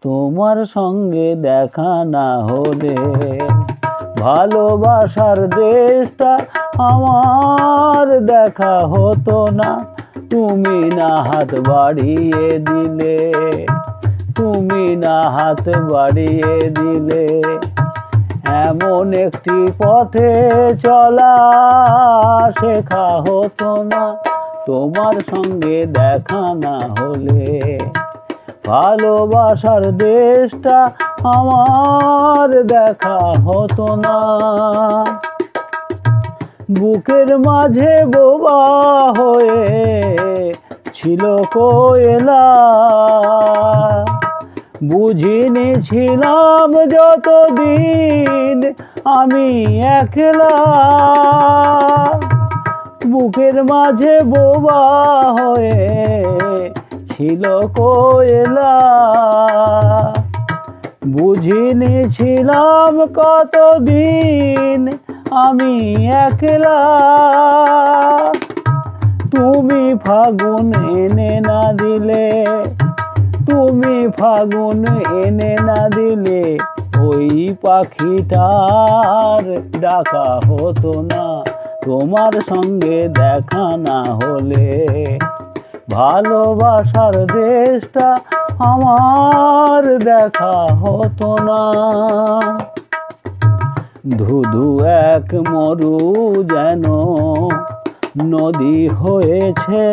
তোমার সঙ্গে দেখা না হলে। ভালোবাসার দেশটা আমার দেখা হতো না, তুমি না হাত বাড়িয়ে দিলে, তুমি না হাত বাড়িয়ে দিলে। এমন একটি পথে চলা শেখা হতো না, তোমার সঙ্গে দেখা না হলে। ভালোবাসার দেশটা আমার দেখা হতো না। বুকের মাঝে বোবা হয়ে ছিল কোয়েলা, বুঝিনি ছিলাম যতদিন আমি একলা। বুকের মাঝে বোবা হয়ে ছিল কোয়েলা, বুঝিনি ছিলাম কতদিন আমি একলা। তুমি ফাগুন এনে না দিলে, তুমি ফাগুন এনে না দিলে, ওই পাখিটার ডাকা হতো না, তোমার সঙ্গে দেখা না হলে। ভালোবাসার দেশটা আমার দেখা হতো না। ধুধু এক মরু যেন নদী হয়েছে,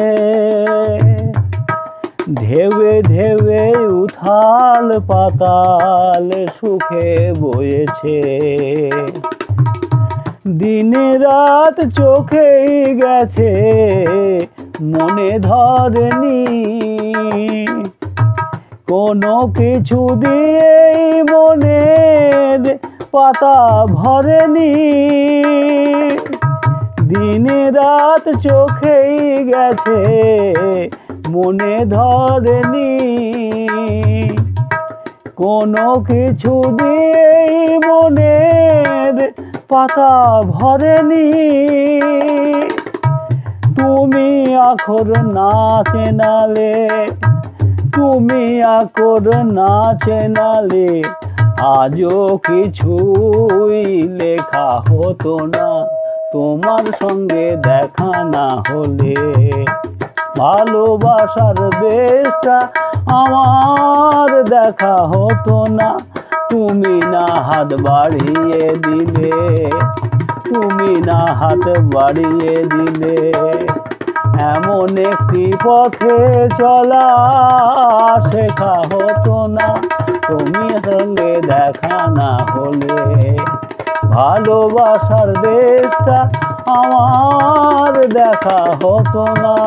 ঢেউয়ে ঢেউয়ে উথাল পাতাল সুখে বয়েছে। দিনে রাত চোখেই গেছে মনে ধরেনি, কোনো কিছু দিয়েই মনের পাতা ভরেনি। দিনে রাত চোখেই গেছে মনে ধরেনি, কোনো কিছু দিয়েই মনের পাতা ভরেনি। তুমি আখর না চেনালে, তুমি আখর না চেনালে, আজও কিছুই লেখা হতো না, তোমার সঙ্গে দেখা না হলে। ভালোবাসার দেশটা আমার দেখা হতো না, তুমি না হাত বাড়িয়ে দিলে, তুমি না হাত বাড়িয়ে দিলে। এমন একটি পথে চলা শেখা হতো না, তুমি সঙ্গে দেখা না হলে। ভালোবাসার দেশটা আমার দেখা হতো না।